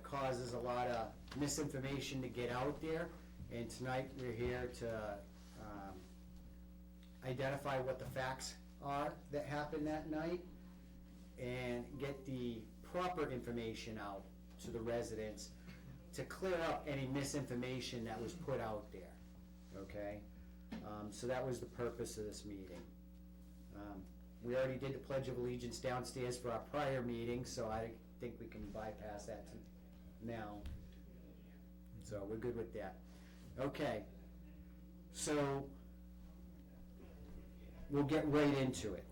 causes a lot of misinformation to get out there. And tonight, we're here to identify what the facts are that happened that night and get the proper information out to the residents to clear up any misinformation that was put out there, okay? So that was the purpose of this meeting. We already did the Pledge of Allegiance downstairs for our prior meeting, so I think we can bypass that now. So we're good with that. Okay, so we'll get right into it.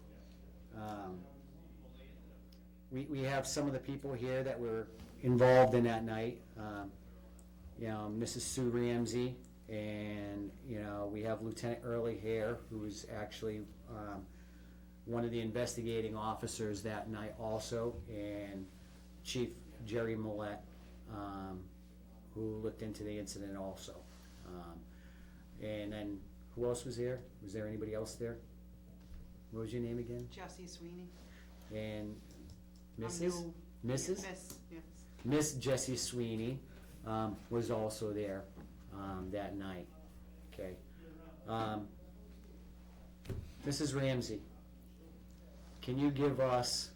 We have some of the people here that were involved in that night. You know, Mrs. Sue Ramsey, and you know, we have Lieutenant Early here, who is actually one of the investigating officers that night also, and Chief Jerry Millette, who looked into the incident also. And then, who else was there? Was there anybody else there? What was your name again? Jessie Sweeney. And Mrs.? Mrs.? Mrs.? Miss, yes. Miss Jessie Sweeney was also there that night. Okay. Mrs. Ramsey, can you give us,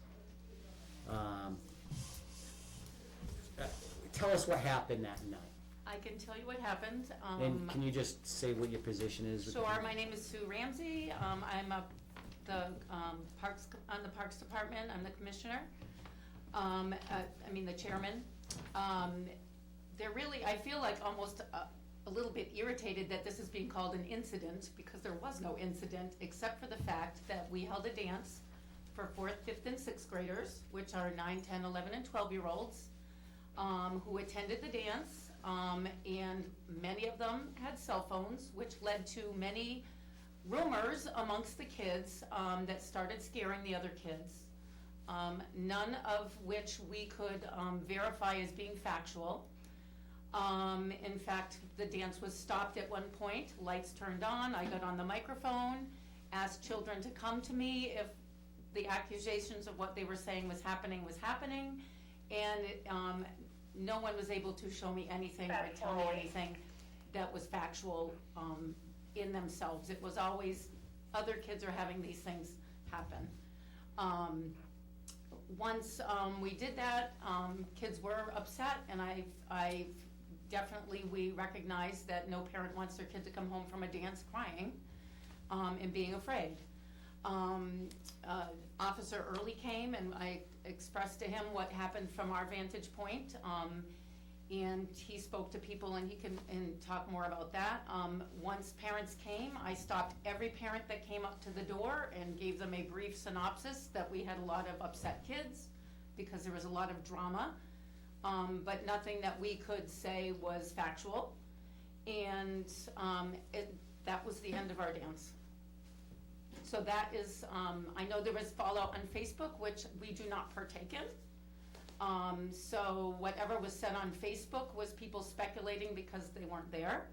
tell us what happened that night? I can tell you what happened. And can you just say what your position is? Sure, my name is Sue Ramsey. I'm on the Parks Department. I'm the commissioner. The chairman. I feel like almost a little bit irritated that this is being called an incident, because there was no incident, except for the fact that we held a dance for 4th, 5th, and 6th graders, which are 9, 10, 11, and 12-year-olds, who attended the dance, and many of them had cell phones, which led to many rumors amongst the kids that started scaring the other kids, none of which we could verify as being factual. In fact, the dance was stopped at one point, lights turned on, I got on the microphone, asked children to come to me if the accusations of what they were saying was happening, and no one was able to show me anything or tell me anything that was factual in themselves. It was always other kids are having these things happen. Once we did that, kids were upset, and we recognized that no parent wants their kid to come home from a dance crying and being afraid. Officer Early came, and I expressed to him what happened from our vantage point, and he spoke to people, and he can talk more about that. Once parents came, I stopped every parent that came up to the door and gave them a brief synopsis that we had a lot of upset kids because there was a lot of drama, but nothing that we could say was factual, and that was the end of our dance. So that is, I know there was fallout on Facebook, which we do not partake in. So whatever was said on Facebook was people speculating because they weren't there.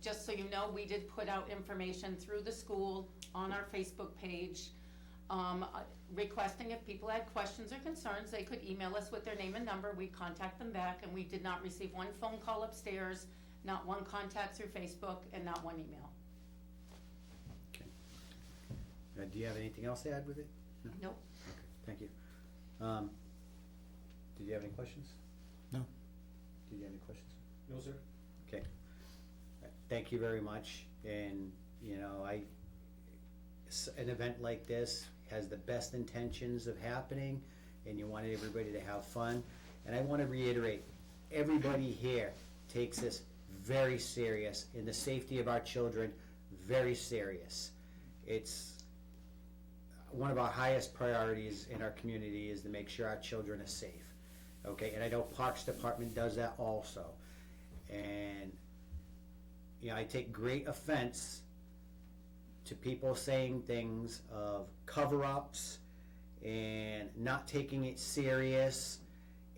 Just so you know, we did put out information through the school on our Facebook page, requesting if people had questions or concerns, they could email us with their name and number. We'd contact them back, and we did not receive one phone call upstairs, not one contact through Facebook, and not one email. Okay. Do you have anything else to add with it? No? Nope. Okay, thank you. Did you have any questions? No. Did you have any questions? No, sir. Okay. Thank you very much. And, you know, an event like this has the best intentions of happening, and you want everybody to have fun. And I want to reiterate, everybody here takes this very serious, and the safety of our children very serious. It's one of our highest priorities in our community is to make sure our children are safe. Okay, and I know Parks Department does that also. And you know, I take great offense to people saying things of cover-ups and not taking it serious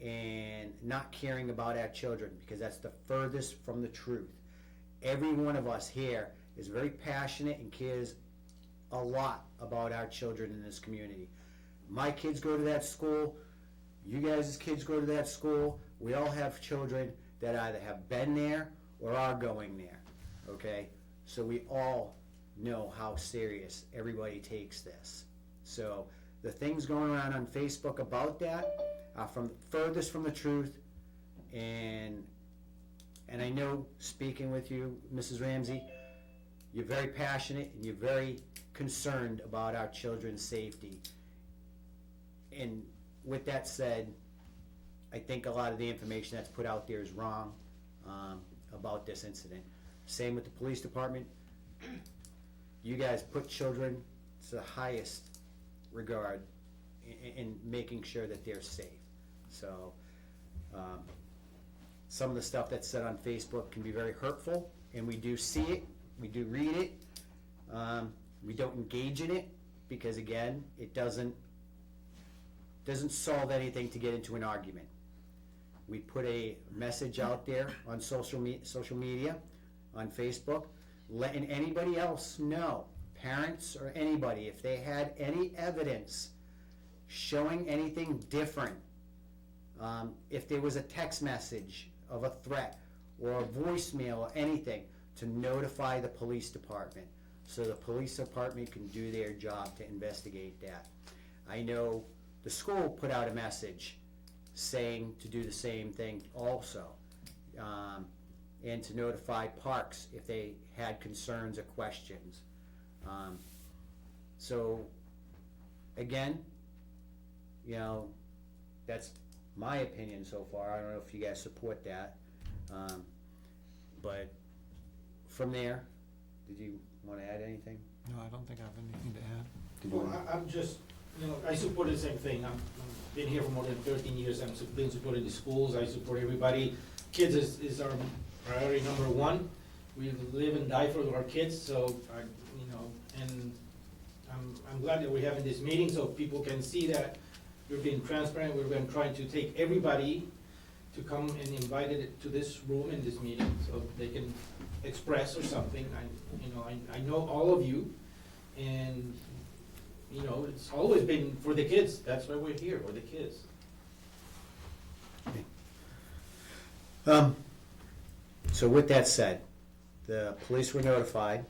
and not caring about our children, because that's the furthest from the truth. Every one of us here is very passionate and cares a lot about our children in this community. my kids go to that school, you guys' kids go to that school, we all have children that either have been there or are going there, okay? So we all know how serious everybody takes this. So the things going around on Facebook about that are furthest from the truth, and I know, speaking with you, Mrs. Ramsey, you're very passionate and you're very concerned about our children's safety. And with that said, I think a lot of the information that's put out there is wrong about this incident. Same with the police department. You guys put children to the highest regard in making sure that they're safe. So some of the stuff that's said on Facebook can be very hurtful, and we do see it, we do read it. We don't engage in it because, again, it doesn't solve anything to get into an argument. We put a message out there on social media, on Facebook, letting anybody else know, parents or anybody, if they had any evidence showing anything different, if there was a text message of a threat or a voicemail or anything, to notify the police department so the police department can do their job to investigate that. I know the school put out a message saying to do the same thing also, and to notify parks if they had concerns or questions. So again, you know, that's my opinion so far. I don't know if you guys support that, but from there, did you want to add anything? No, I don't think I have anything to add. Did you Well, wanna- I'm just, I support the same thing. I'm been here for more than 13 years. Been supporting the schools. I support everybody. Kids is our priority number one. We live and die for our kids, so and I'm glad that we're having this meeting so people can see that we're being transparent. We're going to try to take everybody to come and invite it to this room in this meeting so they can express or something. I know all of you, and it's always been for the kids. That's why we're here, for the kids. So with that said, the police were notified,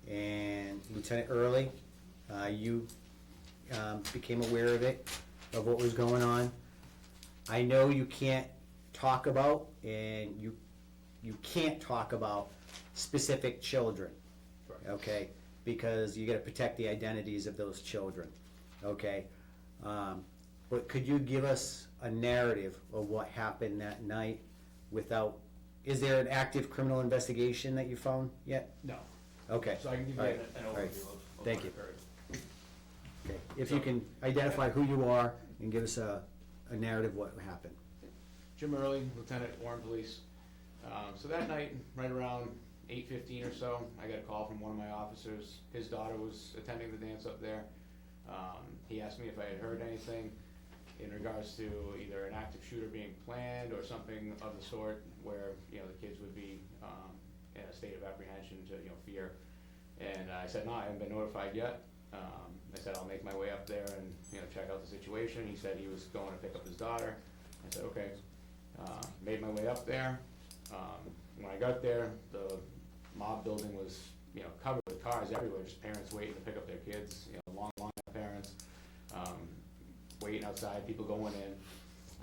and Lieutenant Early, you became aware of it, of what was going on. I know you can't talk about, and you can't talk about specific children, okay? Because you gotta protect the identities of those children, okay? But could you give us a narrative of what happened that night without, is there an active criminal investigation that you found yet? No. Okay. So I can give you All right. an All right. overview of Thank what you. occurred. Okay, if you can identify who you are and give us a narrative of what happened. Jim Early, Lieutenant Warren Police. So that night, right around 8:15 or so, I got a call from one of my officers. His daughter was attending the dance up there. He asked me if I had heard anything in regards to either an active shooter being planned or something of the sort where, the kids would be in a state of apprehension to, fear. And I said, no, I haven't been notified yet. I said, I'll make my way up there and, check out the situation. He said he was going to pick up his daughter. I said, okay. Made my way up there. When I got there, the mob building was, covered with cars everywhere, just parents waiting to pick up their kids, long line of parents, waiting outside, people going in.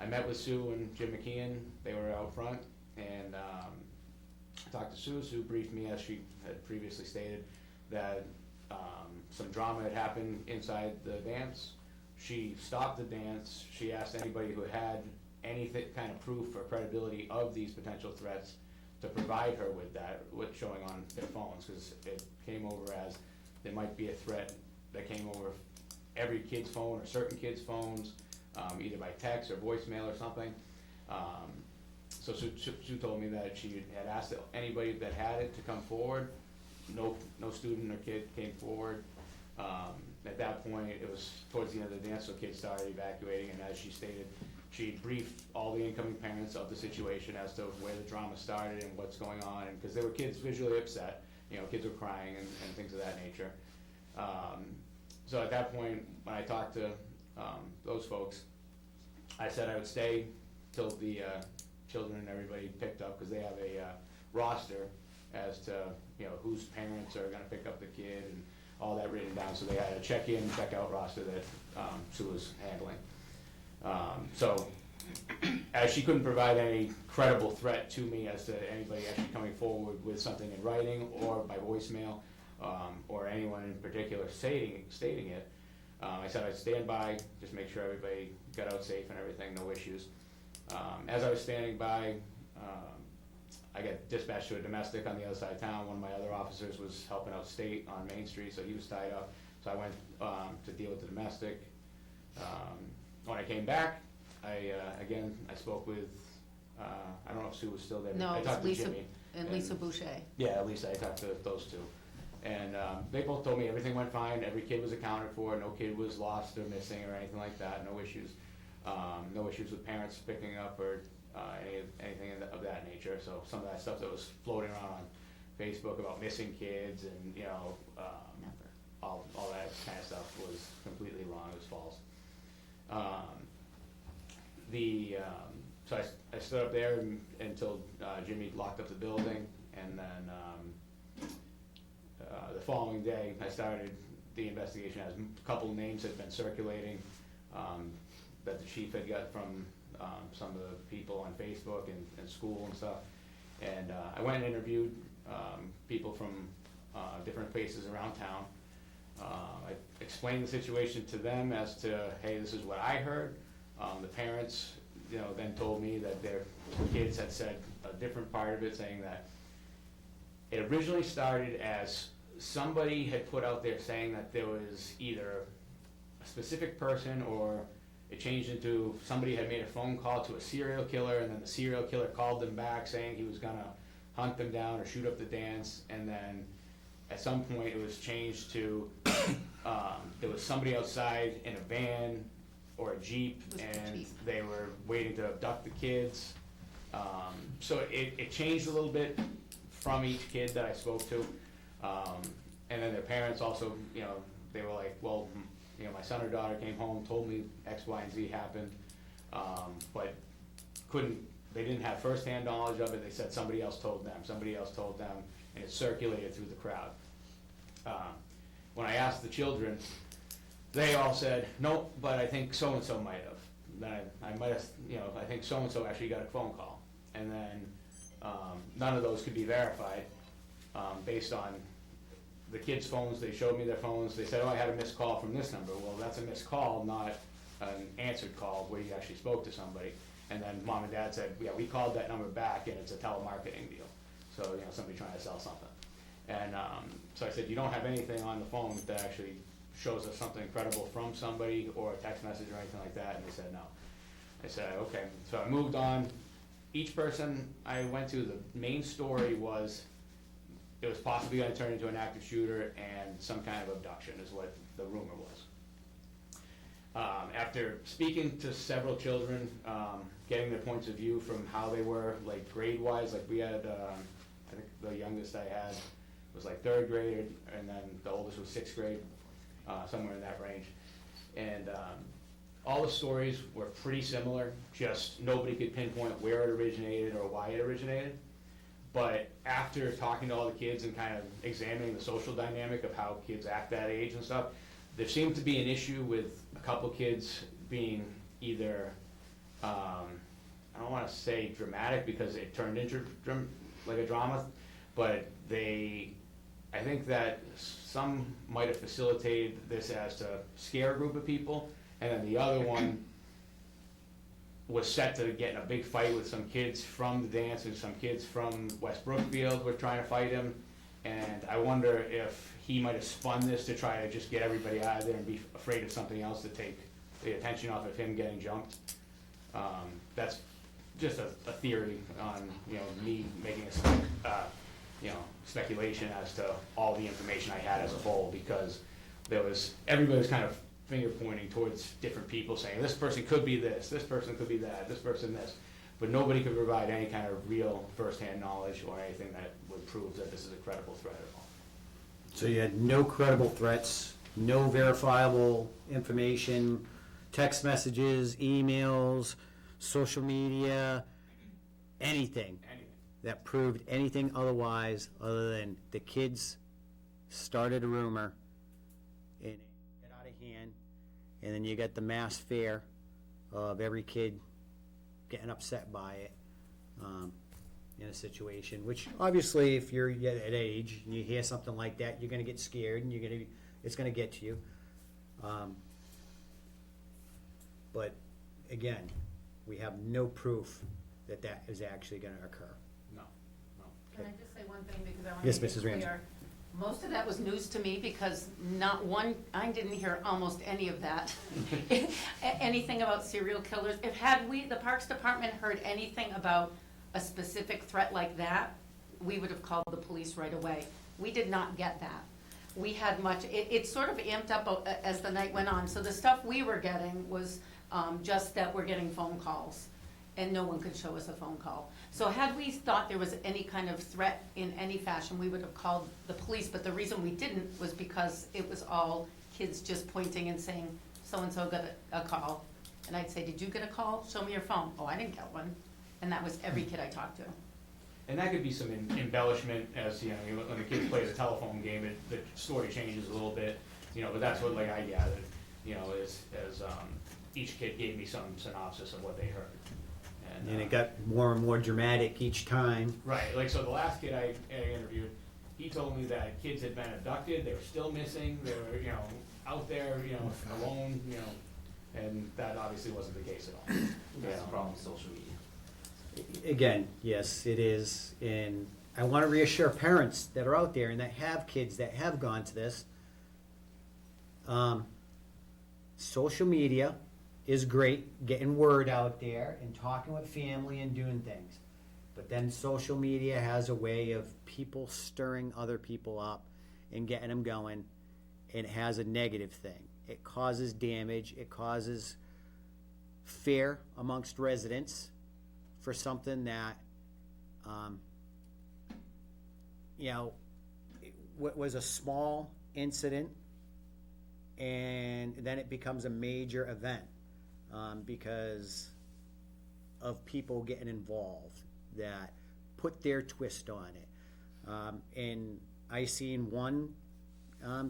I met with Sue and Jim McKeon. They were out front, and I talked to Sue. Sue briefed me, as she had previously stated, that some drama had happened inside the dance. She stopped the dance. She asked anybody who had any kind of proof or credibility of these potential threats to provide her with that, with showing on their phones, because it came over as there might be a threat that came over every kid's phone or certain kids' phones, either by text or voicemail or something. So Sue told me that she had asked anybody that had it to come forward. No student or kid came forward. At that point, it was towards the end of the dance, so kids started evacuating, and as she stated, she briefed all the incoming parents of the situation as to where the drama started and what's going on, and because there were kids visually upset, kids were crying and things of that nature. So at that point, when I talked to those folks. I said I would stay till the children and everybody picked up, because they have a roster as to, you know, whose parents are gonna pick up the kid and all that written down, so they had a check-in, check-out roster that Sue was handling. So, as she couldn't provide any credible threat to me as to anybody actually coming forward with something in writing or by voicemail, or anyone in particular stating it, I said I'd stand by, just make sure everybody got out safe and everything, no issues. As I was standing by, I got dispatched to a domestic on the other side of town. One of my other officers was helping out state on Main Street, so he was tied up. So I went to deal with the domestic. When I came back, I spoke with, I don't know if Sue was still there. No, I it's talked to Lisa Jimmy. and Lisa Boucher. Yeah, at least I talked to those two. And they both told me everything went fine, every kid was accounted for, no kid was lost or missing or anything like that, no issues. No issues with parents picking up or anything of that nature. So some of that stuff that was floating around on Facebook about missing kids and, you know, all that kind of stuff was completely wrong, it was false. So I stood up there until Jimmy locked up the building, and then the following day, I started the investigation as a couple names had been circulating that the chief had got from some of the people on Facebook and school and stuff. And I went and interviewed people from different places around town. I explained the situation to them as to, hey, this is what I heard. The parents, you know, then told me that their kids had said a different part of it, saying that it originally started as somebody had put out there saying that there was either a specific person, or it changed into somebody had made a phone call to a serial killer, and then the serial killer called them back saying he was gonna hunt them down or shoot up the dance, and then at some point it was changed to there was somebody outside in a van or a Jeep, It was the and Jeep. they were waiting to abduct the kids. So it changed a little bit from each kid that I spoke to. And then their parents also, you know, they were like, well, you know, my son or daughter came home, told me X, Y, and Z happened, but they didn't have firsthand knowledge of it. They said somebody else told them, and it circulated through the crowd. When I asked the children, they all said, nope, but I think so-and-so might have. Then I might have, you know, I think so-and-so actually got a phone call. And then none of those could be verified based on the kids' phones. They showed me their phones. They said, oh, I had a missed call from this number. Well, that's a missed call, not an answered call where you actually spoke to somebody. And then mom and dad said, yeah, we called that number back, and it's a telemarketing deal. So, you know, somebody trying to sell something. And so I said, you don't have anything on the phone that actually shows us something credible from somebody, or a text message or anything like that? And they said no. I said, okay. So I moved on. Each person I went to, the main story was it was possibly going to turn into an active shooter and some kind of abduction is what the rumor was. After speaking to several children, getting their points of view from how they were, like grade-wise, like we had, I think the youngest I had was like 3rd grade, and then the oldest was 6th grade, somewhere in that range. And all the stories were pretty similar, just nobody could pinpoint where it originated or why it originated. But after talking to all the kids and kind of examining the social dynamic of how kids act that age and stuff, there seemed to be an issue with a couple kids being either, I don't want to say dramatic because it turned into like a drama, but I think that some might have facilitated this as to scare a group of people, and then the other one was set to get in a big fight with some kids from the dance, and some kids from West Brookfield were trying to fight him. And I wonder if he might have spun this to try to just get everybody out of there and be afraid of something else to take the attention off of him getting jumped. That's just a theory on, you know, me making a speculation as to all the information I had as a whole, because everybody was kind of finger pointing towards different people, saying this person could be this person could be that, this person this, but nobody could provide any kind of real firsthand knowledge or anything that would prove that this is a credible threat at all. So you had no credible threats, no verifiable information text messages, emails, social media, anything Anything. that proved anything otherwise other than the kids started a rumor and it got out of hand, and then you got the mass fear of every kid getting upset by it in a situation, which obviously if you're at age and you hear something like that, you're gonna get scared and it's gonna get to you. But again, we have no proof that that is actually gonna occur. No, no. Can I just say one thing, because I want Yes, to be Mrs. Ramsey. clear? Most of that was news to me, because I didn't hear almost any of that. Anything about serial killers. The Parks Department heard anything about a specific threat like that, we would have called the police right away. We did not get that. We had it sort of amped up as the night went on. So the stuff we were getting was just that we're getting phone calls, and no one could show us a phone call. So had we thought there was any kind of threat in any fashion, we would have called the police, but the reason we didn't was because it was all kids just pointing and saying, so-and-so got a call. And I'd say, did you get a call? Show me your phone. Oh, I didn't get one. And that was every kid I talked to. And that could be some embellishment, as, you know, when the kid plays a telephone game, the story changes a little bit, you know, but that's what, like, I gathered, you know, as each kid gave me some synopsis of what they heard. And it got more and more dramatic each time. Right, like, so the last kid I interviewed, he told me that kids had been abducted, they were still missing, they were, you know, out there, you know, alone, you know, and that obviously wasn't the case at all. That's the problem with social media. Again, yes, it is, and I want to reassure parents that are out there and that have kids that have gone to this. Social media is great, getting word out there and talking with family and doing things. But then social media has a way of people stirring other people up and getting them going, and it has a negative thing. It causes damage, it causes fear amongst residents for something that, you know, what was a small incident, and then it becomes a major event because of people getting involved that put their twist on it. And I seen one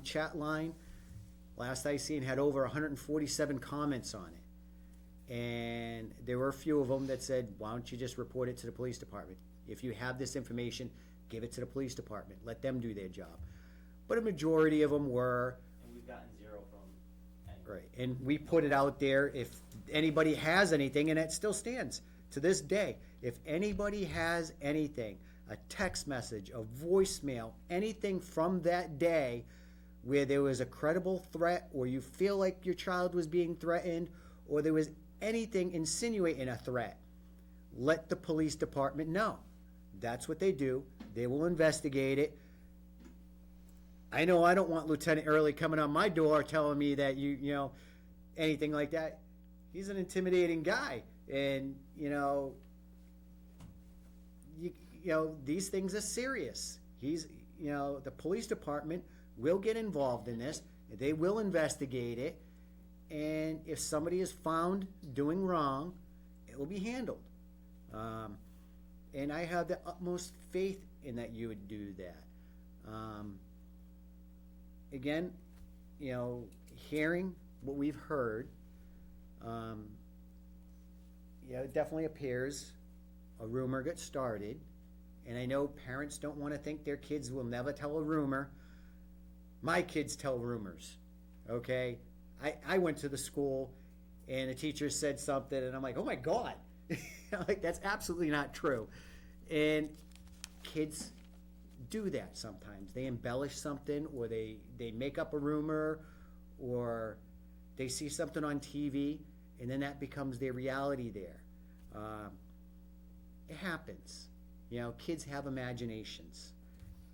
chat line, last I seen, had over 147 comments on it. And there were a few of them that said, why don't you just report it to the police department? If you have this information, give it to the police department. Let them do their job. But a majority of them were. And we've gotten zero from anyone. Right, and we put it out there, if anybody has anything, and it still stands to this day, if anybody has anything, a text message, a voicemail, anything from that day where there was a credible threat, or you feel like your child was being threatened, or there was anything insinuating a threat, let the police department know. That's what they do. They will investigate it. I know I don't want Lieutenant Early coming on my door telling me that you know, anything like that. He's an intimidating guy, and you know, these things are serious. You know, the police department will get involved in this. They will investigate it. And if somebody is found doing wrong, it will be handled. And I have the utmost faith in that you would do that. Again, you know, hearing what we've heard, it definitely appears a rumor got started. And I know parents don't want to think their kids will never tell a rumor. My kids tell rumors, okay? I went to the school and a teacher said something and I'm like, oh my God. Like, that's absolutely not true. And kids do that sometimes. They embellish something, or they make up a rumor, or they see something on TV, and then that becomes their reality there. It happens. You know, kids have imaginations.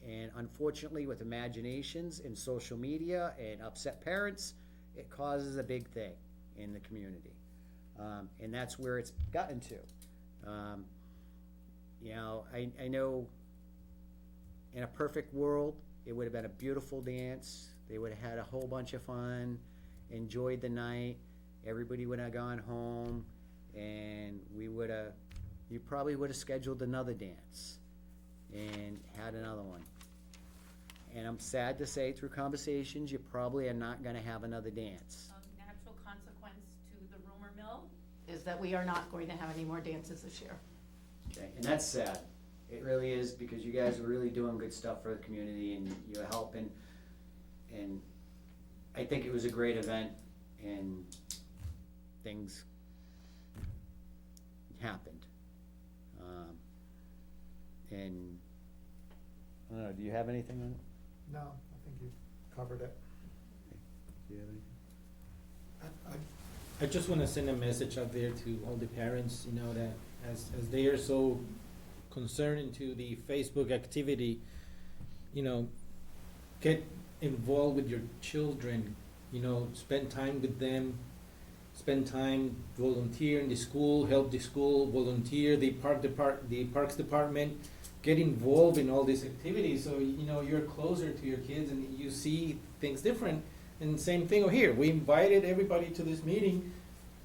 And unfortunately, with imaginations and social media and upset parents, it causes a big thing in the community. And that's where it's gotten to. You know, I know in a perfect world, it would have been a beautiful dance. They would have had a whole bunch of fun, enjoyed the night, everybody would have gone home, and you probably would have scheduled another dance and had another one. And I'm sad to say, through conversations, you probably are not gonna have another dance. A natural consequence to the rumor mill is that we are not going to have any more dances this year. Okay, and that's sad. It really is, because you guys are really doing good stuff for the community, and you're helping. And I think it was a great event, and things happened. And, I don't know, do you have anything on it? No, I think you covered it. Do you have anything? I just wanna send a message out there to all the parents, you know, that as they are so concerned into the Facebook activity, you know, get involved with your children, you know, spend time with them, spend time, volunteer in the school, help the school, volunteer, the parks department, get involved in all these activities, so, you know, you're closer to your kids and you see things different. And same thing over here, we invited everybody to this meeting,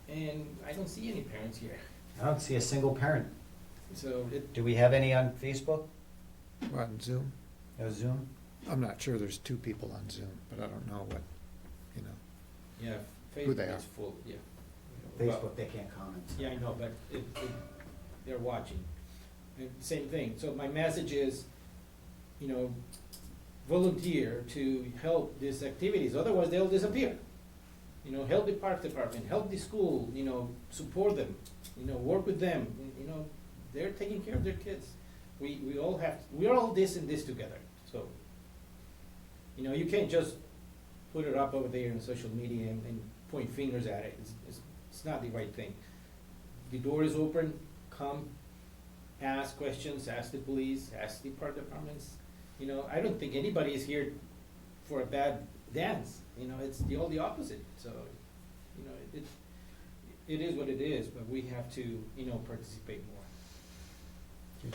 and I don't see any parents here, I don't see a single parent. so it, Do we have any on Facebook What, on Zoom? or Zoom? I'm not sure, there's 2 people on Zoom, but I don't know what, you know. yeah, Who they Facebook are. is full, yeah. Well, Facebook, they can't comment. yeah, I know, but they're watching. And same thing, so my message is, you know, volunteer to help these activities, otherwise they'll disappear. You know, help the park department, help the school, you know, support them, you know, work with them, you know, they're taking care of their kids. We all have, we're all this and this together, so, you know, you can't just put it up over there on social media and point fingers at it, it's not the right thing. The door is open, come, ask questions, ask the police, ask the park departments. You know, I don't think anybody is here for a bad dance, you know, it's all the opposite, so, you know, it is what it is, but we have to, you know, participate more.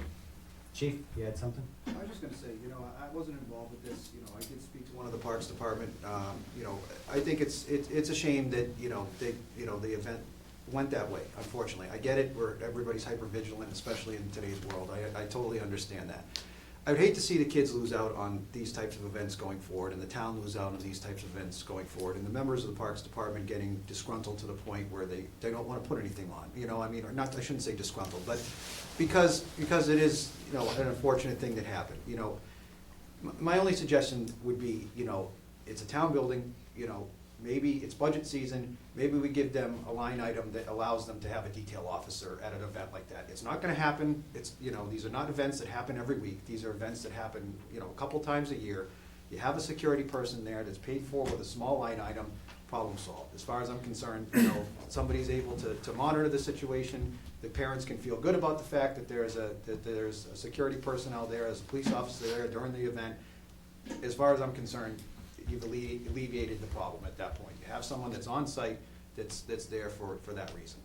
Chief, you had something? I was just gonna say, you know, I wasn't involved with this, you know, I did speak to one of the Parks Department, you know, I think it's a shame that, you know, the event went that way, unfortunately. I get it, where everybody's hyper vigilant, especially in today's world, I totally understand that. I would hate to see the kids lose out on these types of events going forward, and the town lose out on these types of events going forward, and the members of the Parks Department getting disgruntled to the point where they don't wanna put anything on, you know, I mean, or not, I shouldn't say disgruntled, but because it is, you know, an unfortunate thing that happened, you know. My only suggestion would be, you know, it's a town building, you know, maybe it's budget season, maybe we give them a line item that allows them to have a detail officer at an event like that. It's not gonna happen, it's, you know, these are not events that happen every week, these are events that happen, you know, a couple times a year. You have a security person there that's paid for with a small line item, problem solved. As far as I'm concerned, you know, somebody's able to monitor the situation, the parents can feel good about the fact that there's a security personnel there, as a police officer there during the event. As far as I'm concerned, you've alleviated the problem at that point. You have someone that's on site that's there for that reason.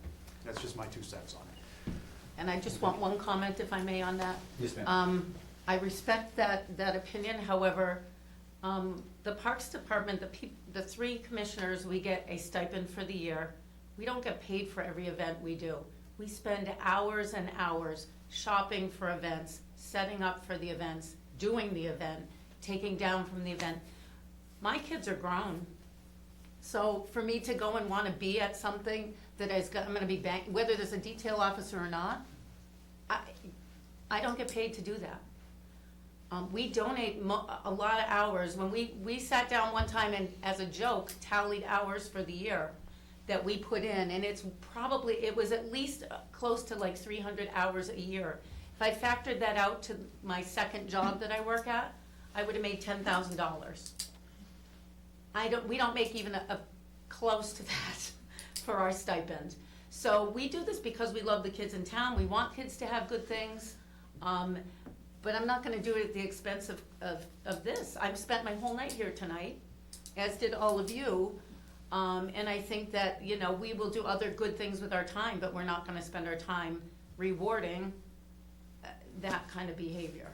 That's just my 2 cents on it. And I just want one comment, if I may, on that. Yes, ma'am. I respect that opinion, however, the Parks Department, the 3 commissioners, we get a stipend for the year. We don't get paid for every event we do. We spend hours and hours shopping for events, setting up for the events, doing the event, taking down from the event. My kids are grown, so for me to go and wanna be at something that I'm gonna be whether there's a detail officer or not, I don't get paid to do that. We donate a lot of hours. When we sat down one time and, as a joke, tallied hours for the year that we put in, and it was at least close to like 300 hours a year. If I factored that out to my second job that I work at, I would've made $10,000. We don't make even a close to that for our stipend. So we do this because we love the kids in town, we want kids to have good things, but I'm not gonna do it at the expense of this. I've spent my whole night here tonight, as did all of you, and I think that, you know, we will do other good things with our time, but we're not gonna spend our time rewarding that kind of behavior.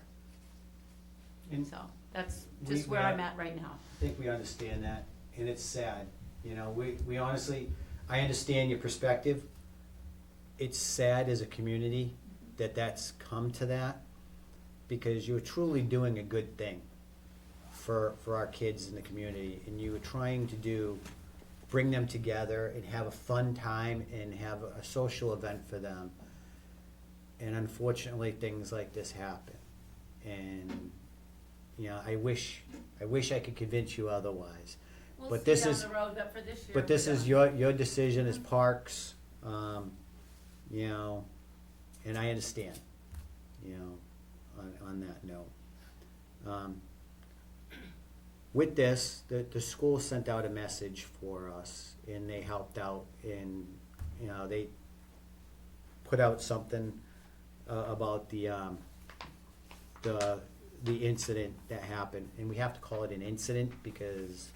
And So, that's we- just we where have- I'm at right now. I think we understand that, and it's sad, you know, we honestly, I understand your perspective. It's sad as a community that that's come to that, because you're truly doing a good thing for our kids in the community, and you were trying to bring them together and have a fun time and have a social event for them. And unfortunately, things like this happen. And, you know, I wish I could convince you otherwise. We'll But see this down is- the road, but for this year. But this we're is done. your decision as parks, you know, and I understand, you know, on that note. With this, the school sent out a message for us, and they helped out, and, you know, they put out something about the incident that happened, and we have to call it an incident because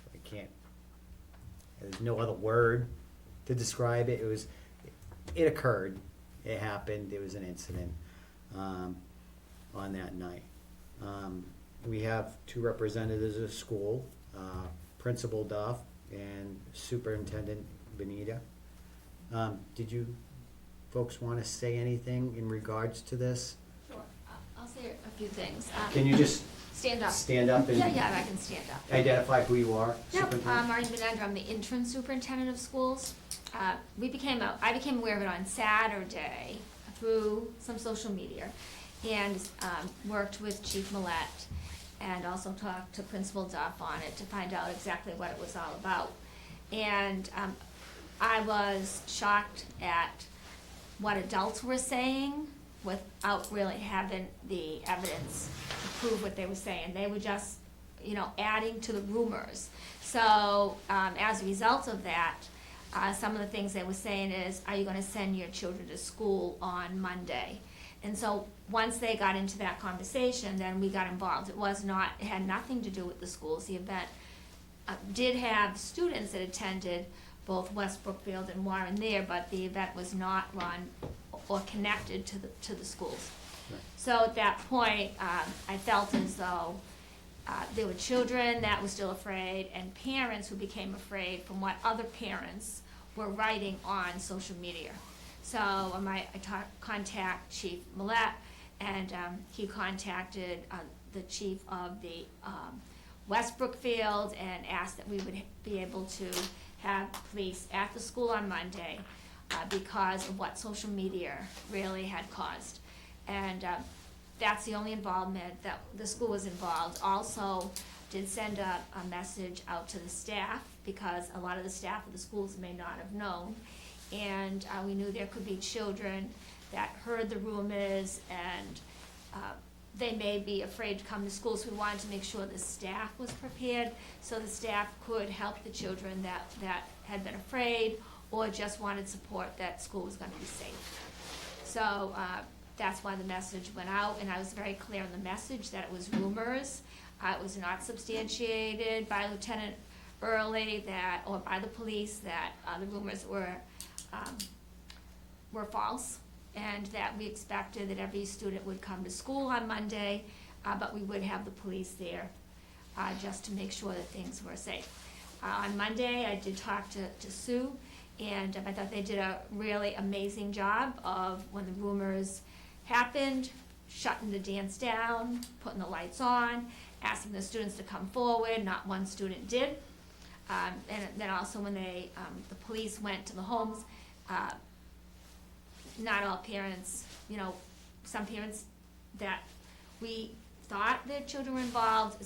there's no other word to describe it. It occurred, it happened, it was an incident, on that night. We have two representatives of the school, Principal Duff and Superintendent Benita. Did you folks wanna say anything in regards to this? Sure. I'll say a few things. Can you just Stand up. stand up and Yeah, I can stand up. identify who you are, Yep, Superintendent? Marty Benedra, I'm the interim superintendent of schools. I became aware of it on Saturday through some social media, and worked with Chief Millette, and also talked to Principal Duff on it to find out exactly what it was all about. And I was shocked at what adults were saying without really having the evidence to prove what they were saying. They were just, you know, adding to the rumors. So as a result of that, some of the things they were saying is, are you gonna send your children to school on Monday? And so once they got into that conversation, then we got involved. It had nothing to do with the schools. The event did have students that attended both West Brookfield and Warren there, but the event was not run or connected to the schools. Right. So at that point, I felt as though there were children that were still afraid, and parents who became afraid from what other parents were writing on social media. So I contact Chief Millette, and he contacted the chief of the West Brookfield and asked that we would be able to have police at the school on Monday because of what social media really had caused. And that's the only involvement that the school was involved. Also did send a message out to the staff, because a lot of the staff of the schools may not have known. And we knew there could be children that heard the rumors, and they may be afraid to come to school, so we wanted to make sure the staff was prepared, so the staff could help the children that had been afraid or just wanted support that school was gonna be safe. So that's why the message went out, and I was very clear in the message that it was rumors. It was not substantiated by Lieutenant Early or by the police, that the rumors were false, and that we expected that every student would come to school on Monday, but we would have the police there just to make sure that things were safe. On Monday, I did talk to Sue, and I thought they did a really amazing job of, when the rumors happened, shutting the dance down, putting the lights on, asking the students to come forward. Not one student did. And then also when the police went to the homes, not all parents, you know, some parents that we thought their children were involved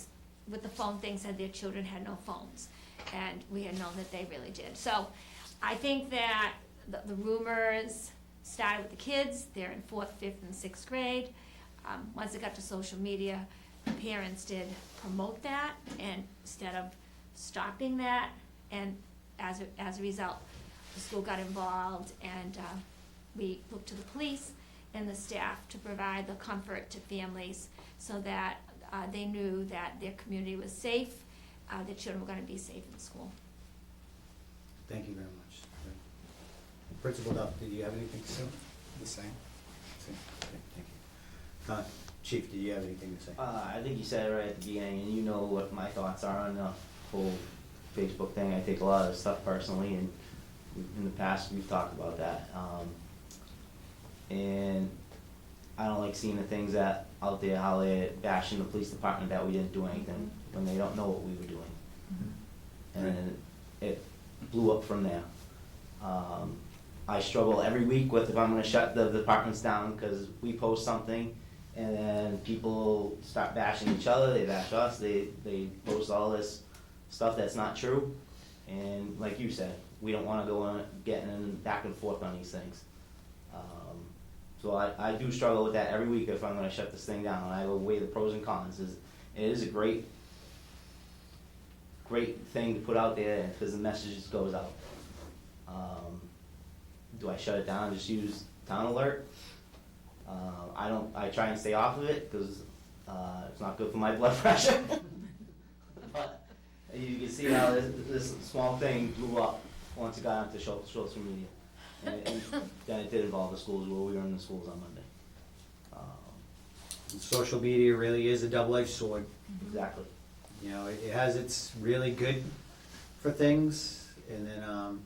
with the phone thing said their children had no phones, and we had known that they really did. So I think that the rumors started with the kids. They're in 4th, 5th, and 6th grade. Once it got to social media, parents did promote that, and instead of stopping that, and as a result, the school got involved, and we looked to the police and the staff to provide the comfort to families, so that they knew that their community was safe, their children were gonna be safe in school. Thank you very much. Principal Duff, did you have anything to say? The same. Okay, thank you. Chief, did you have anything to say? I think you said it right at the beginning, and you know what my thoughts are on the whole Facebook thing. I take a lot of stuff personally, and in the past, we've talked about that. And I don't like seeing the things that out there, how they're bashing the police department that we didn't do anything, when they don't know what we were doing. And it blew up from there. I struggle every week with if I'm gonna shut the departments down, because we post something, and then people start bashing each other, they bash us, they post all this stuff that's not true. And like you said, we don't wanna go on getting back and forth on these things. So I do struggle with that every week if I'm gonna shut this thing down. I will weigh the pros and cons. It is a great thing to put out there, because the message just goes out. Do I shut it down and just use Town Alert? I try and stay off of it, because it's not good for my blood pressure. But you can see how this small thing blew up once it got onto social media. And then it did involve the schools, where we were in the schools on Monday. Social media really is a double-edged sword. Exactly. You know, it has its really good for things, and then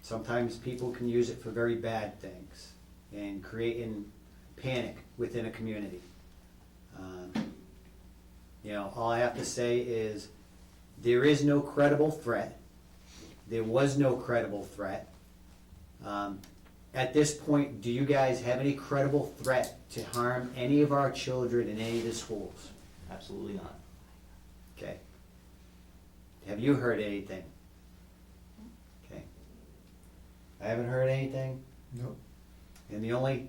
sometimes people can use it for very bad things and creating panic within a community. You know, all I have to say is there is no credible threat. There was no credible threat. At this point, do you guys have any credible threat to harm any of our children in any of the schools? Absolutely not. Okay. Have you heard anything? Okay. I haven't heard anything. Nope. And the only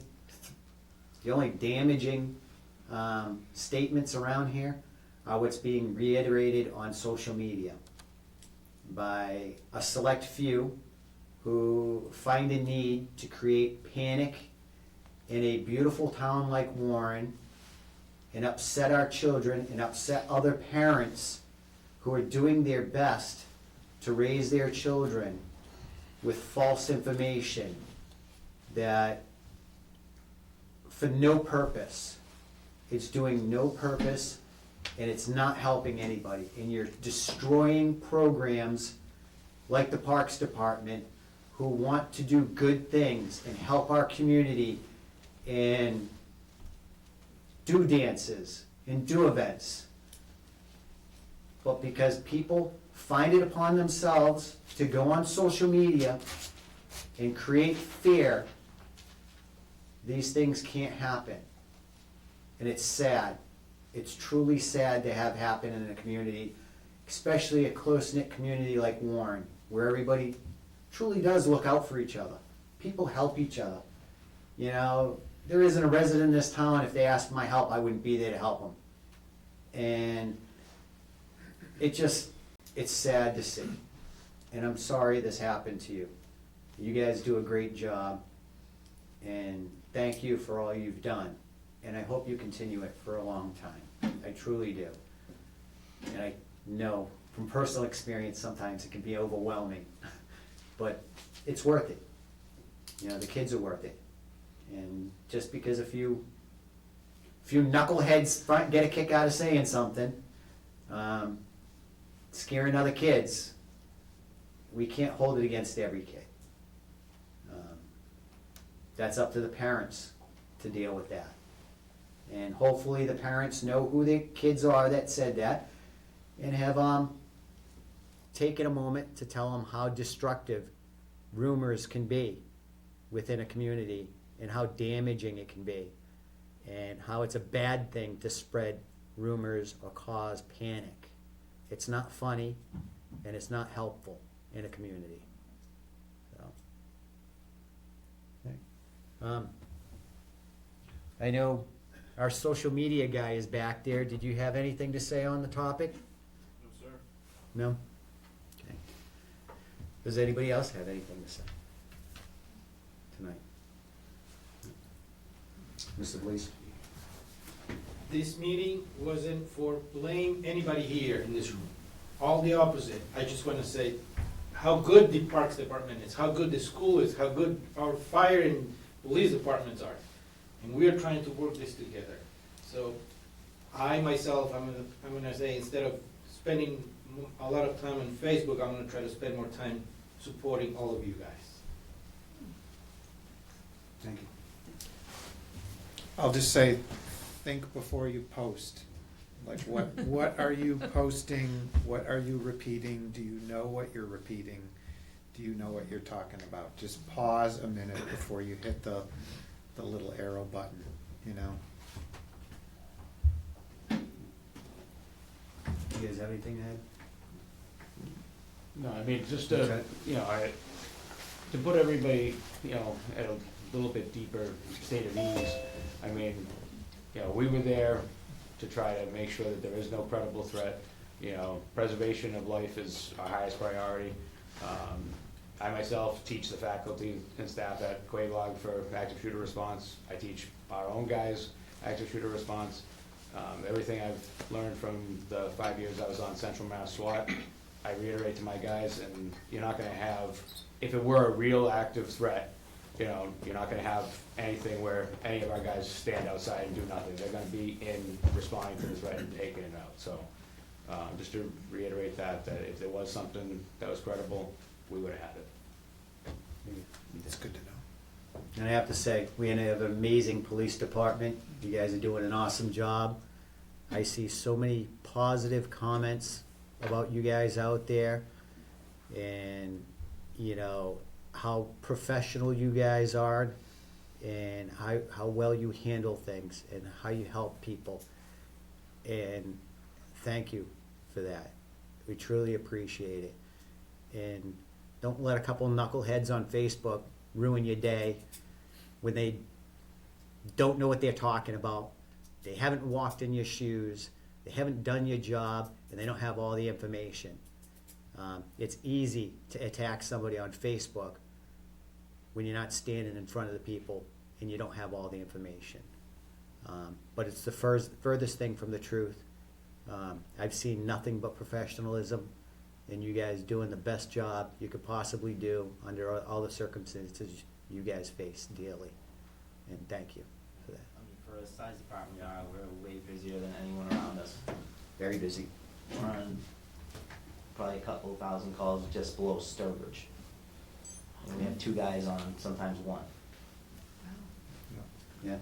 damaging statements around here are what's being reiterated on social media by a select few who find a need to create panic in a beautiful town like Warren and upset our children and upset other parents who are doing their best to raise their children with false information that for no purpose. It's doing no purpose, and it's not helping anybody. And you're destroying programs like the Parks Department, who want to do good things and help our community and do dances and do events. But because people find it upon themselves to go on social media and create fear, these things can't happen. And it's sad. It's truly sad to have happen in a community, especially a close-knit community like Warren, where everybody truly does look out for each other. People help each other. You know, there isn't a resident in this town, if they asked for my help, I wouldn't be there to help them. And it's sad to see. And I'm sorry this happened to you. You guys do a great job, and thank you for all you've done. And I hope you continue it for a long time. I truly do. And I know from personal experience, sometimes it can be overwhelming. But it's worth it. You know, the kids are worth it. And just because a few knuckleheads get a kick out of saying something, scaring other kids, we can't hold it against every kid. That's up to the parents to deal with that. And hopefully the parents know who the kids are that said that, and have taken a moment to tell them how destructive rumors can be within a community and how damaging it can be, and how it's a bad thing to spread rumors or cause panic. It's not funny, and it's not helpful in a community. So, I know our social media guy is back there. Did you have anything to say on the topic? No, sir. No? Okay. Does anybody else have anything to say tonight? Mr. Blease? This meeting wasn't for blame anybody here in this room. All the opposite. I just want to say how good the Parks Department is, how good the school is, how good our fire and police departments are. And we are trying to work this together. So I myself, I'm gonna say, instead of spending a lot of time on Facebook, I'm gonna try to spend more time supporting all of you guys. Thank you. I'll just say, think before you post. Like, what are you posting? What are you repeating? Do you know what you're repeating? Do you know what you're talking about? Just pause a minute before you hit the little arrow button, you know? You guys have anything to add? No, I mean, just Okay. to, you know, to put everybody, you know, at a little bit deeper state of ease, I mean, you know, we were there to try to make sure that there is no credible threat. You know, preservation of life is our highest priority. I myself teach the faculty and staff at Quabog for active shooter response. I teach our own guys active shooter response. Everything I've learned from the 5 years I was on Central Mass SWAT, I reiterate to my guys, and you're not gonna have, if it were a real active threat, you know, you're not gonna have anything where any of our guys stand outside and do nothing. They're gonna be in responding to the threat and taking it out. So, just to reiterate that if there was something that was credible, we would've had it. It's good to know. And I have to say, we have an amazing police department. You guys are doing an awesome job. I see so many positive comments about you guys out there, and, you know, how professional you guys are, and how well you handle things, and how you help people. And thank you for that. We truly appreciate it. And don't let a couple knuckleheads on Facebook ruin your day when they don't know what they're talking about. They haven't walked in your shoes, they haven't done your job, and they don't have all the information. It's easy to attack somebody on Facebook when you're not standing in front of the people and you don't have all the information. But it's the furthest thing from the truth. I've seen nothing but professionalism, and you guys doing the best job you could possibly do under all the circumstances you guys face daily. And thank you for that. I mean, for a size department we are, we're way busier than anyone around us. Very busy. We're on probably a couple thousand calls just below Sturbridge. And we have 2 guys on, sometimes 1. Yeah.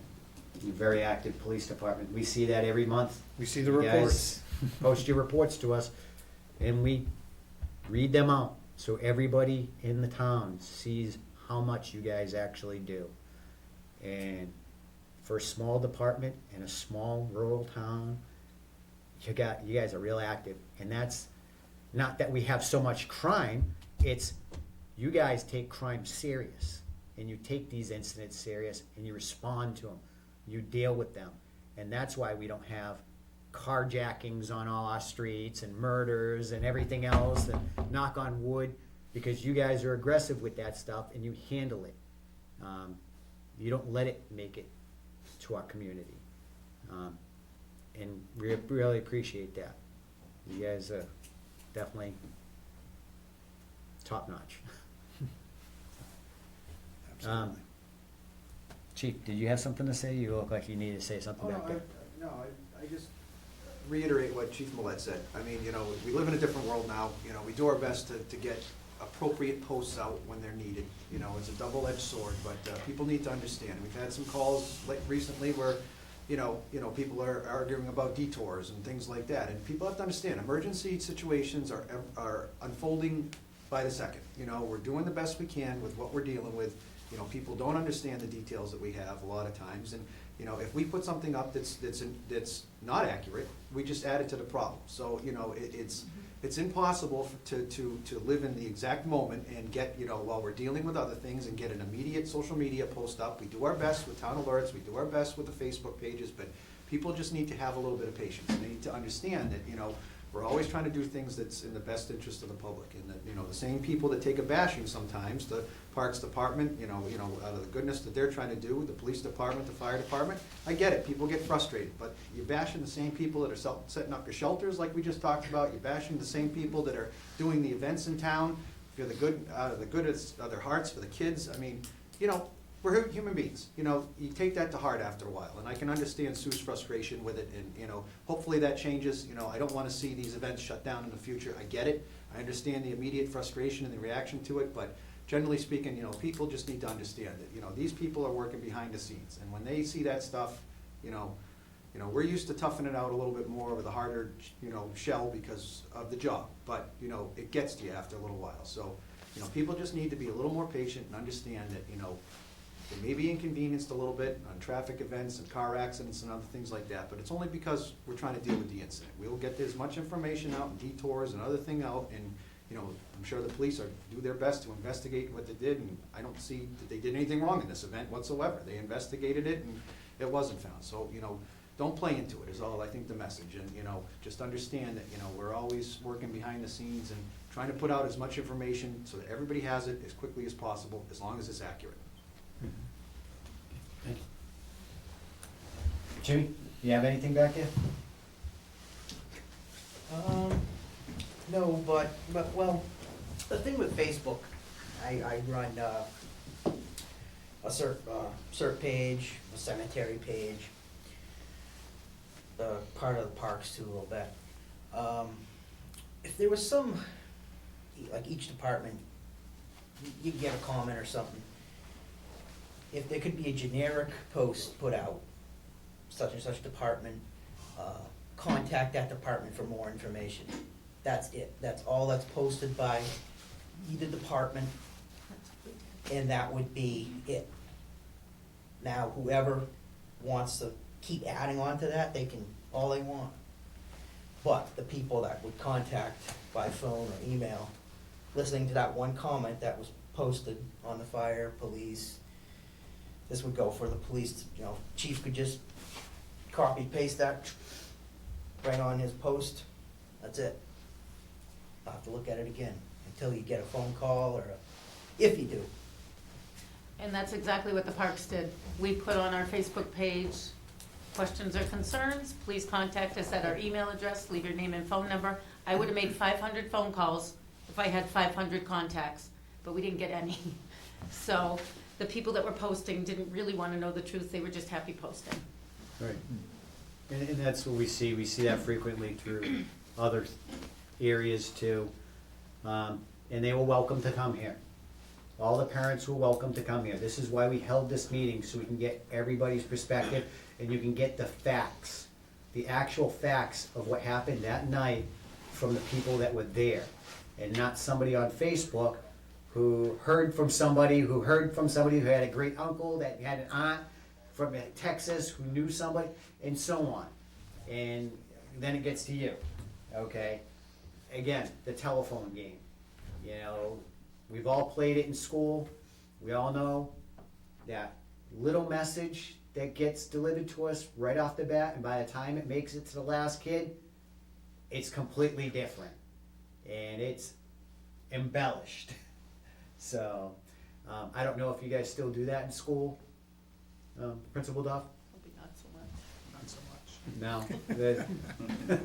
You're a very active police department. We see that every month. We see the You guys reports. Post your reports to us, and we read them out, so everybody in the town sees how much you guys actually do. And for a small department in a small rural town, you guys are real active. And that's not that we have so much crime, it's you guys take crime serious, and you take these incidents serious, and you respond to them, you deal with them. And that's why we don't have carjackings on all our streets and murders and everything else, and knock on wood, because you guys are aggressive with that stuff and you handle it. You don't let it make it to our community. And we really appreciate that. You guys are definitely top notch. Absolutely. Chief, did you have something to say? You look like you needed to say something back there. I just reiterate what Chief Millette said. I mean, you know, we live in a different world now. You know, we do our best to get appropriate posts out when they're needed. You know, it's a double-edged sword, but people need to understand. We've had some calls like recently where, you know, people are arguing about detours and things like that. And people have to understand, emergency situations are unfolding by the second. You know, we're doing the best we can with what we're dealing with. You know, people don't understand the details that we have a lot of times, and you know, if we put something up that's not accurate, we just add it to the problem. So you know, it's impossible to live in the exact moment and get, you know, while we're dealing with other things, and get an immediate social media post up. We do our best with town alerts, we do our best with the Facebook pages, but people just need to have a little bit of patience. They need to understand that, you know, we're always trying to do things that's in the best interest of the public, and that, you know, the same people that take a bashing sometimes, the Parks Department, you know, out of the goodness that they're trying to do, the police department, the fire department, I get it, people get frustrated, but you're bashing the same people that are setting up your shelters like we just talked about, you're bashing the same people that are doing the events in town, if you're the good, out of the goodness of their hearts for the kids. I mean, you know, we're human beings, you know, you take that to heart after a while, and I can understand Sue's frustration with it, and, you know, hopefully that changes, you know, I don't wanna see these events shut down in the future, I get it, I understand the immediate frustration and the reaction to it, but generally speaking, you know, people just need to understand that, you know, these people are working behind the scenes, and when they see that stuff, you know, we're used to toughing it out a little bit more with a harder, you know, shell because of the job, but, you know, it gets to you after a little while, so, you know, people just need to be a little more patient and understand that, you know, they may be inconvenienced a little bit on traffic events and car accidents and other things like that, but it's only because we're trying to deal with the incident. We will get as much information out and detours and other thing out, and, you know, I'm sure the police do their best to investigate what they did, and I don't see that they did anything wrong in this event whatsoever. They investigated it, and it wasn't found, so, you know, don't play into it is all, I think, the message, and, you know, just understand that, you know, we're always working behind the scenes and trying to put out as much information so that everybody has it as quickly as possible, as long as it's accurate. Thank you. Jimmy, do you have anything back here? No, but, well, the thing with Facebook, I run, a cert page, a cemetery page, part of the parks too a little bit. If there was some, like each department, you get a comment or something, if there could be a generic post put out, such and such department, contact that department for more information. That's it. That's all that's posted by either department, and that would be it. Now, whoever wants to keep adding on to that, they can, all they want. But the people that would contact by phone or email, listening to that one comment that was posted on the fire, police, this would go for the police, you know, chief could just copy, paste that right on his post, that's it. Not have to look at it again until you get a phone call or if you do. And that's exactly what the parks did. We put on our Facebook page, questions or concerns, please contact us at our email address, leave your name and phone number. I would have made 500 phone calls if I had 500 contacts, but we didn't get any. So the people that were posting didn't really want to know the truth, they were just happy posting. Right. And that's what we see that frequently through other areas too. And they were welcome to come here. All the parents were welcome to come here. This is why we held this meeting, so we can get everybody's perspective, and you can get the facts, the actual facts of what happened that night from the people that were there, and not somebody on Facebook who heard from somebody who had a great uncle, that had an aunt from Texas who knew somebody, and so on. And then it gets to you, okay? Again, the telephone game. You know, we've all played it in school. We all know that little message that gets delivered to us right off the bat, and by the time it makes it to the last kid, it's completely different. And it's embellished. So, I don't know if you guys still do that in school, Principal Duff? Probably not so much. Not so much. No.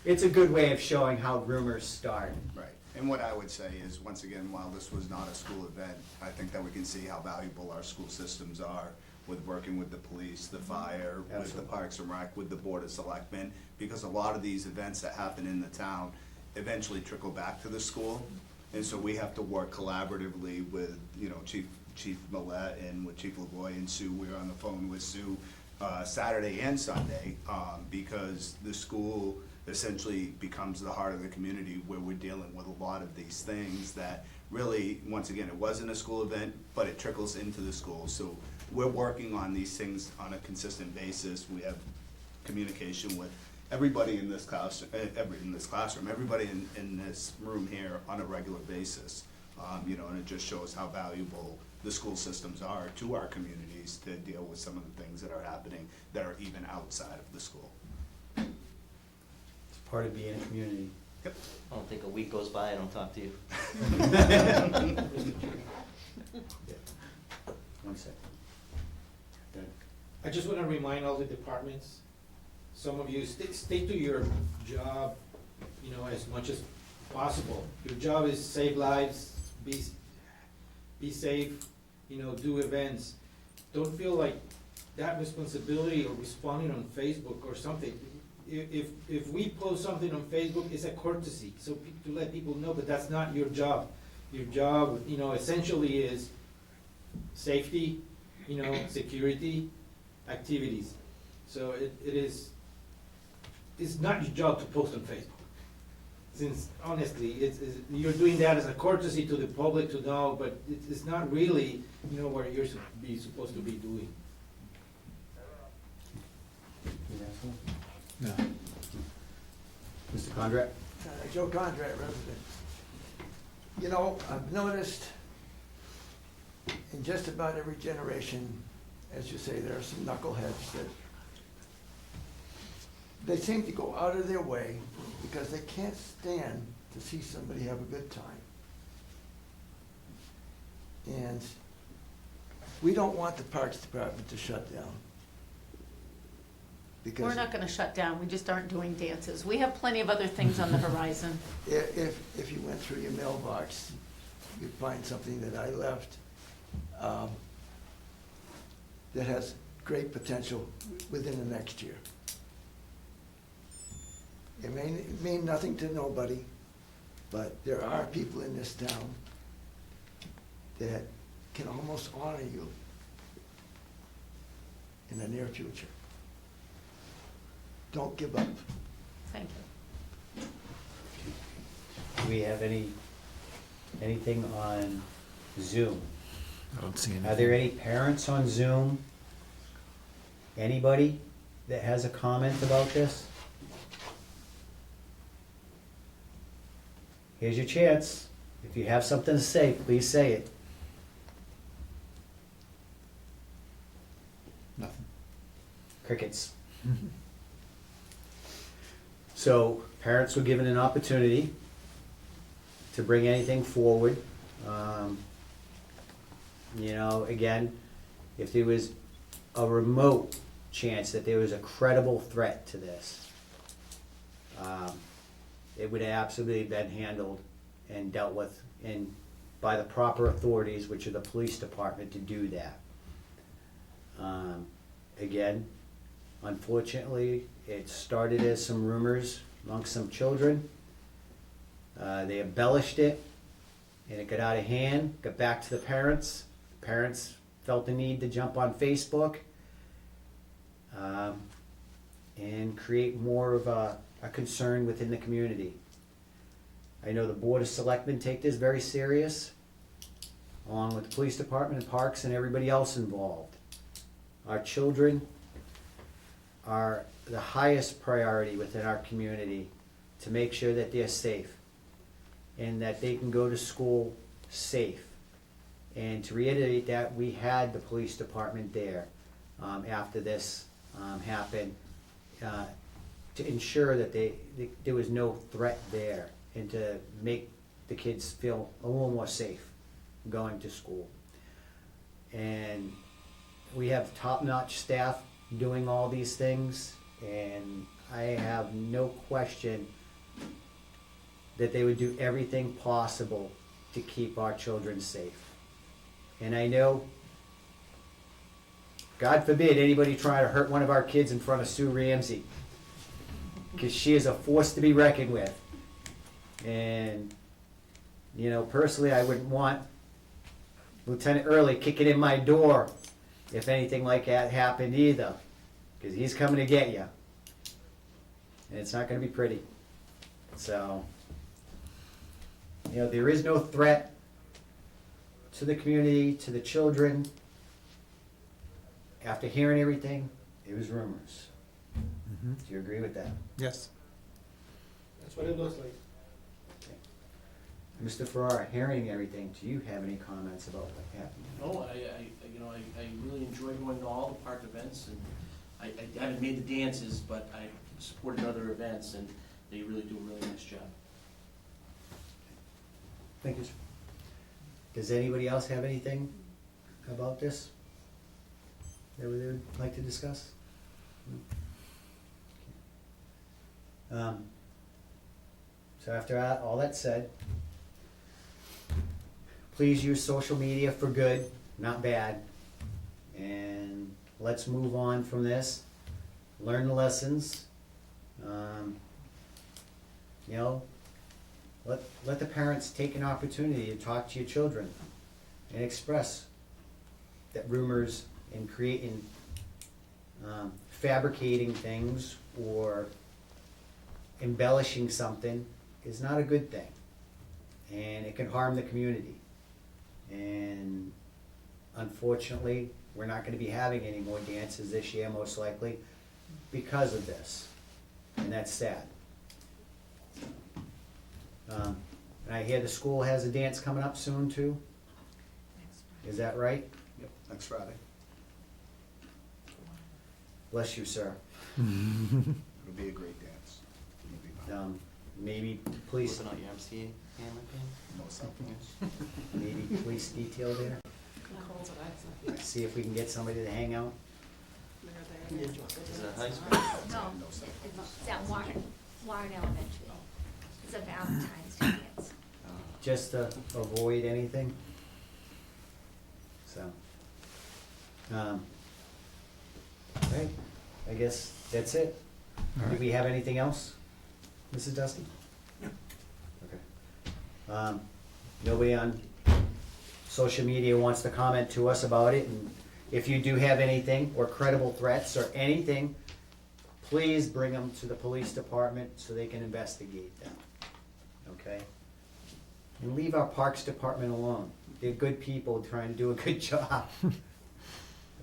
It's a good way of showing how rumors start. Right, and what I would say is, once again, while this was not a school event, I think that we can see how valuable our school systems are with working with the police, the fire, with the Absolutely. Parks and Rec, with the Board of Selectmen, because a lot of these events that happen in the town eventually trickle back to the school. And so we have to work collaboratively with, you know, Chief Millette and with Chief LaVoy and Sue. We were on the phone with Sue Saturday and Sunday, because the school essentially becomes the heart of the community, where we're dealing with a lot of these things that really, once again, it wasn't a school event, but it trickles into the school. So we're working on these things on a consistent basis. We have communication with everybody in this classroom, everybody in this room here on a regular basis. You know, and it just shows how valuable the school systems are to our communities to deal with some of the things that are happening that are even outside of the school. It's part of being a community. Yep. I don't think a week goes by I don't talk to you. One second. Done. I just wanna remind all the departments, some of you, stay to your job, you know, as much as possible. Your job is save lives, be safe, do events, don't feel like that responsibility of responding on Facebook or something. If we post something on Facebook, it's a courtesy, so to let people know, but that's not your job. Your job, essentially is safety, security, activities. So it's not your job to post on Facebook. Since honestly, you're doing that as a courtesy to the public to know, but it's not really, what you're supposed to be doing. No. Mr. Condrat? Joe Condrat, resident. I've noticed in just about every generation, as you say, there are some knuckleheads that they seem to go out of their way because they can't stand to see somebody have a good time. And we don't want the Parks Department to shut down. Because We're not gonna shut down, we just aren't doing dances. We have plenty of other things on the horizon. if you went through your mailbox, you'd find something that I left that has great potential within the next year. It may mean nothing to nobody, but there are people in this town that can almost honor you in the near future. Don't give up. Thank you. Do we have anything on Zoom? I don't see anything. Are there any parents on Zoom? Anybody that has a comment about this? Here's your chance. If you have something to say, please say it. Nothing. Crickets. So parents were given an opportunity to bring anything forward. Again, if there was a remote chance that there was a credible threat to this, it would have absolutely been handled and dealt with by the proper authorities, which are the police department, to do that. Again, unfortunately, it started as some rumors amongst some children. They embellished it, and it got out of hand, got back to the parents. Parents felt the need to jump on Facebook and create more of a concern within the community. I know the Board of Selectmen take this very serious, along with the police department and parks and everybody else involved. Our children are the highest priority within our community to make sure that they're safe and that they can go to school safe. And to reiterate that, we had the police department there after this happened to ensure that there was no threat there and to make the kids feel a little more safe going to school. And we have top-notch staff doing all these things, and I have no question that they would do everything possible to keep our children safe. And I know, God forbid anybody try to hurt one of our kids in front of Sue Ramsey, because she is a force to be reckoned with. And, personally, I wouldn't want Lieutenant Early kicking in my door if anything like that happened either, because he's coming to get you. And it's not going to be pretty. So, there is no threat to the community, to the children. After hearing everything, it was rumors. Mm-hmm. Do you agree with that? Yes. That's what it looks like. Mr. Farrar, hearing everything, do you have any comments about what happened? No, I really enjoy going to all the park events, and I haven't made the dances, but I supported other events, and they really do a really nice job. Thank you, sir. Does anybody else have anything about this that they would like to discuss? So after all that said, please use social media for good. not bad. And let's move on from this, learn the lessons. You know, let the parents take an opportunity to talk to your children and express that rumors and creating, fabricating things or embellishing something is not a good thing. And it can harm the community. And unfortunately, we're not gonna be having any more dances this year, most likely, because of this. And that's sad. And I hear the school has a dance coming up soon too. Is that right? Yep, next Friday. Bless you, sir. It'll be a great dance. It'll be fun. Maybe police, Whipping out your MC hammer thing? No cell phones. maybe police detail there. See if we can get somebody to hang out. Is it high school? No, it's at Warren Elementary. It's a Valentine's Day dance. Just to avoid anything. So, right, I guess that's it. All Do right. we have anything else, Mrs. Dusty? No. Okay. Nobody on social media wants to comment to us about it, and if you do have anything, or credible threats, or anything, please bring them to the police department so they can investigate them, okay? And leave our Parks Department alone. They're good people trying to do a good job.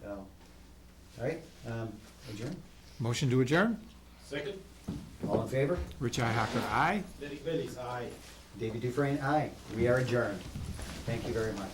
So, all right, adjourn. Motion to adjourn? Second, All in favor? Rich Ihacker, aye. Derek Bailey's aye. David Dufresne, aye. We are adjourned. Thank you very much.